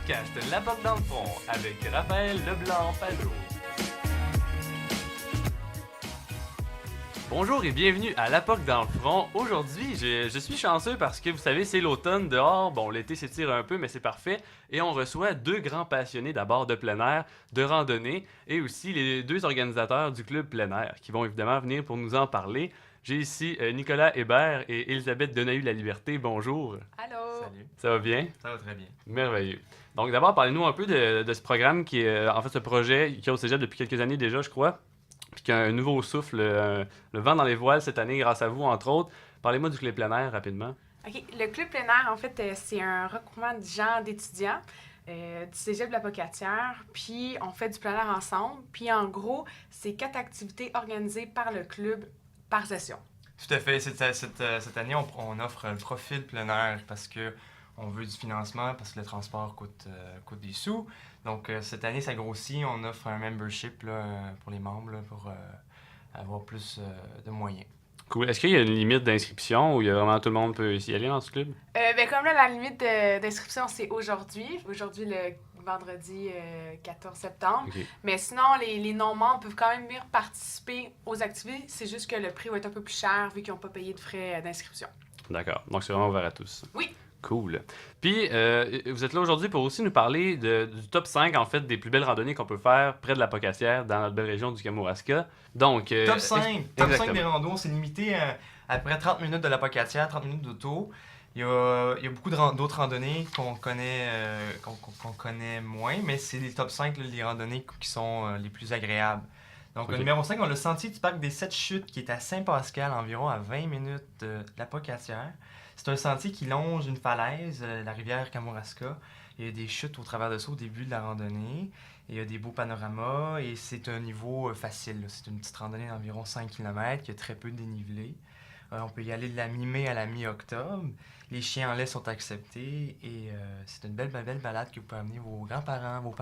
podcast La Porte dans le front avec Raphaël Leblanc-Pallot. Bonjour et bienvenue à La Porte dans le front. Aujourd'hui, je suis chanceux parce que vous savez, c'est l'automne dehors. Bon, l'été s'étire un peu, mais c'est parfait. Et on reçoit deux grands passionnés d'abord de plein air, de randonnée et aussi les deux organisateurs du club plein air qui vont évidemment venir pour nous en parler. J'ai ici Nicolas Hébert et Elisabeth Donahue-Laliberté. Bonjour. Allô! Salut. Ça va bien? Ça va très bien. Merveilleux. Donc d'abord, parlez-nous un peu de ce programme qui est, en fait, ce projet qui est au Cégep depuis quelques années déjà, je crois, puis qui a un nouveau souffle, le vent dans les voiles cette année grâce à vous, entre autres. Parlez-moi du club plein air rapidement. OK. Le club plein air, en fait, c'est un regroupement de gens, d'étudiants du Cégep de la Pocatière, puis on fait du plein air ensemble. Puis en gros, c'est 4 activités organisées par le club par session. Tout à fait. Cette année, on offre un profil plein air parce que on veut du financement, parce que le transport coûte des sous. Donc, cette année, ça grossit. On offre un membership là, pour les membres là, pour avoir plus de moyens. Cool. Est-ce qu'il y a une limite d'inscription ou il y a vraiment tout le monde peut y aller dans ce club? Comme là, la limite d'inscription, c'est aujourd'hui. Aujourd'hui, le vendredi 14 septembre. Okay. Mais sinon, les non-membres peuvent quand même venir participer aux activités. C'est juste que le prix va être un peu plus cher vu qu'ils n'ont pas payé de frais d'inscription. D'accord. Donc, c'est vraiment ouvert à tous. Oui. Cool. Puis, vous êtes là aujourd'hui pour aussi nous parler du top 5, en fait, des plus belles randonnées qu'on peut faire près de la Pocatière, dans notre belle région du Kamouraska. Donc, Top 5! Top 5 des exactement. randos, c'est limité à près 30 minutes de la Pocatière, 30 minutes d'auto. Il y a beaucoup d'autres randonnées qu'on connaît, qu'on connaît moins, mais c'est les top 5, là, les randonnées qui sont les plus agréables. Donc, Okay. au numéro 5, on a le sentier du parc des 7 chutes qui est à Saint-Pascal, environ à 20 minutes de la Pocatière. C'est un sentier qui longe une falaise, la rivière Kamouraska. Il y a des chutes au travers de ça au début de la randonnée. Il y a des beaux panoramas et c'est un niveau facile, là. C'est une petite randonnée d'environ 5 km qui a très peu de dénivelé. On peut y aller de la mi-mai à la mi-octobre. Les chiens en lait sont acceptés et c'est une belle balade que vous pouvez amener vos grands-parents, vos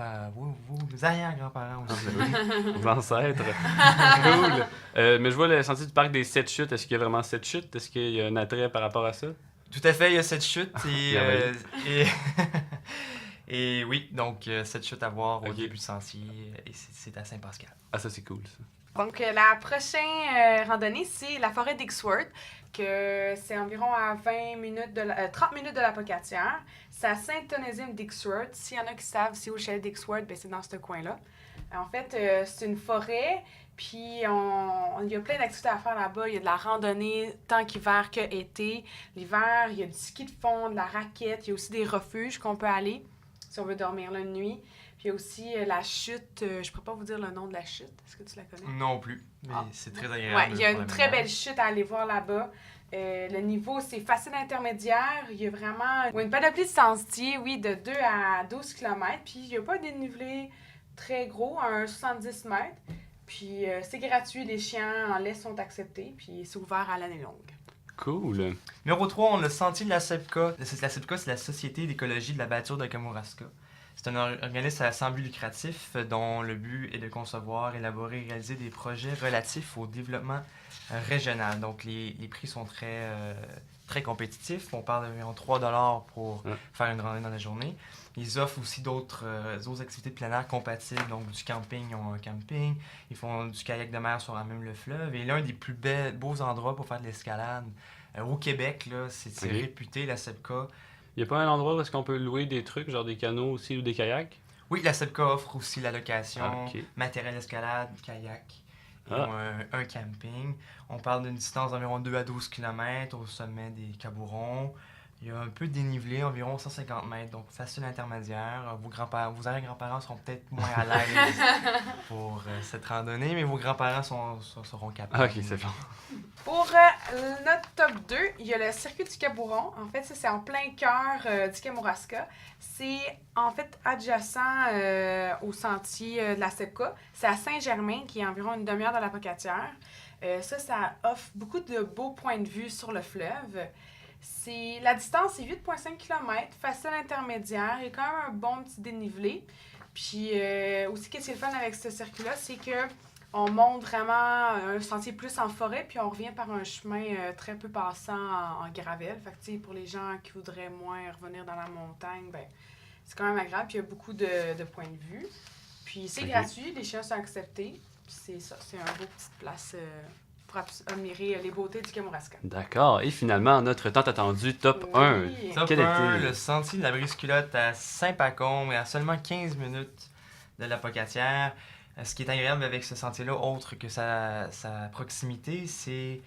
arrière-grands-parents aussi. Vos ancêtres. Cool. Mais je vois le sentier du parc des 7 chutes. Est-ce qu'il y a vraiment 7 chutes? Est-ce qu'il y a un attrait par rapport à ça? Tout à fait, il y a cette chute et, Merveilleux. et oui, donc cette chute à voir au Ok. début du sentier et c'est à Saint-Pascal. Ah, ça, c'est cool, ça. Donc, la prochaine randonnée, c'est la forêt d'Ixworth, que c'est environ à 30 minutes de la Pocatière. C'est à Saint-Onésime d'Ixworth. S'il y en a qui savent, c'est au chalet d'Ixworth, ben c'est dans ce coin-là. En fait, c'est une forêt, puis il y a plein d'activités à faire là-bas. Il y a de la randonnée tant qu'hiver que été. L'hiver, il y a du ski de fond, de la raquette. Il y a aussi des refuges qu'on peut aller si on veut dormir la nuit. Puis il y a aussi la chute. Je ne pourrais pas vous dire le nom de la chute. Est-ce que tu la connais? Non plus, mais Ah. c'est très agréable. Ouais, il y a pour une la très baignade. belle chute à aller voir là-bas. Le niveau, c'est facile intermédiaire. Il y a vraiment une panoplie de sentiers, oui, de 2 à 12 km. Puis il n'y a pas de dénivelé très gros, un 70 mètres. Puis c'est gratuit, les chiens en lait sont acceptés. Puis c'est ouvert à l'année longue. Cool. Numéro 3, on a le sentier de la SEPCA. La SEPCA, c'est la Société d'écologie de la bâture de Kamouraska. C'est un organisme sans but lucratif dont le but est de concevoir, élaborer et réaliser des projets relatifs au développement régional. Donc, les prix sont très compétitifs. On parle d'environ 3$ pour faire une randonnée dans la journée. Ils offrent aussi d'autres activités de plein air compatibles, donc du camping, ils ont un camping. Ils font du kayak de mer sur même le fleuve. Et l'un des plus beaux endroits pour faire de l'escalade au Québec, là, c'est Ok. réputé, la SEPCA. Il n'y a pas un endroit où est-ce qu'on peut louer des trucs, genre des canots aussi ou des kayaks? Oui, la SEPCA offre aussi la location, Ah, ok. matériel d'escalade, kayak. Ils Ah. ont un camping. On parle d'une distance d'environ 2 à 12 km au sommet des Cabourons. Il y a un peu de dénivelé, environ 150 mètres, donc facile intermédiaire. Vos arrière-grands-parents seront peut-être moins à l'aise pour cette randonnée, mais vos grands-parents seront capables. Ah, ok, c'est bon. Pour notre top 2, il y a le circuit du Cabouron. En fait, ça, c'est en plein cœur du Kamouraska. C'est en fait adjacent au sentier de la SEPCA. C'est à Saint-Germain, qui est environ une demi-heure de la Pocatière. Ça offre beaucoup de beaux points de vue sur le fleuve. La distance est 8,5 km, facile intermédiaire. Il y a quand même un bon petit dénivelé. Puis aussi, qu'est-ce qui est le fun avec ce circuit-là, c'est que on monte vraiment un sentier plus en forêt, puis on revient par un chemin très peu passant en gravel. Fait que, pour les gens qui voudraient moins revenir dans la montagne, ben, C'est quand même agréable, puis il y a beaucoup de points de vue. Puis c'est Ok. gratuit, les chiens sont acceptés. Puis c'est ça, c'est un beau petite place pour admirer les beautés du Kamouraska. D'accord. Et finalement, notre tant attendu top 1. Oui. Top Quel 1, était- le sentier de la Brise-Culotte à Saint-Pacôme, et à seulement 15 minutes de la Pocatière. Ce qui est agréable avec ce sentier-là, autre que sa proximité, c'est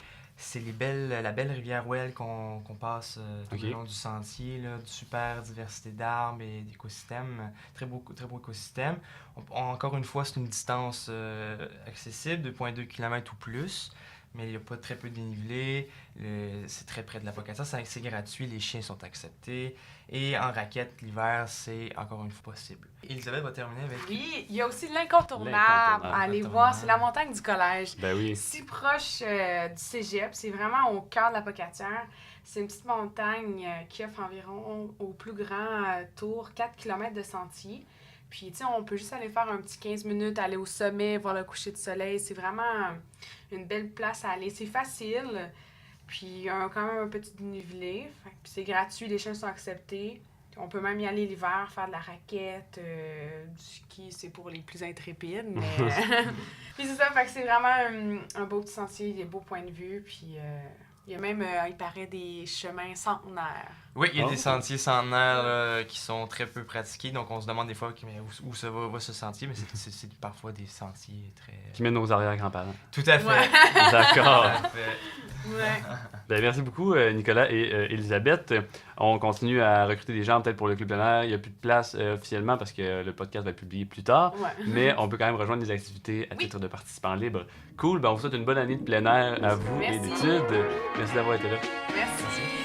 la belle rivière Ouelle qu'on passe tout Ok. le long du sentier, là, de super diversité d'arbres et d'écosystèmes, très beau écosystème. Encore une fois, c'est une distance accessible, 2,2 km ou plus, mais il y a pas très peu de dénivelé, c'est très près de la Pocatière, c'est gratuit, les chiens sont acceptés, et en raquette, l'hiver, c'est encore une fois possible. Elisabeth va terminer avec... Oui, il y a aussi l'incontournable L'incontournable. à aller voir, c'est la montagne du collège. Ben oui. Si proche du cégep, c'est vraiment au cœur de la Pocatière. C'est une petite montagne qui offre environ au plus grand tour 4 km de sentier. Puis, tu sais, on peut juste aller faire un petit 15 minutes, aller au sommet, voir le coucher de soleil. C'est vraiment une belle place à aller. C'est facile, puis il y a quand même un petit dénivelé. Puis c'est gratuit, les chiens sont acceptés. On peut même y aller l'hiver, faire de la raquette, du ski, c'est pour les plus intrépides. Mais... puis c'est ça, fait que c'est vraiment un beau petit sentier, des beaux points de vue. Puis il y a même, il paraît, des chemins centenaires. Oui, il y a Oh. des sentiers centenaires là, qui sont très peu pratiqués, donc on se demande des fois mais où ça va ce sentier, mais c'est parfois des sentiers très... Qui mène nos arrière-grands-parents. Tout à fait. Ouais. D'accord. Tout à fait. Ouais. Ben, merci beaucoup, Nicolas et Elisabeth. On continue à recruter des gens peut-être pour le club plein air. Il n'y a plus de place officiellement parce que le podcast va être publié plus tard. Ouais. Mais on peut quand même rejoindre des activités à Oui. titre de participant libre. Cool, ben on vous souhaite une bonne année de plein air à vous et Merci. d'études. Merci d'avoir été là. Merci.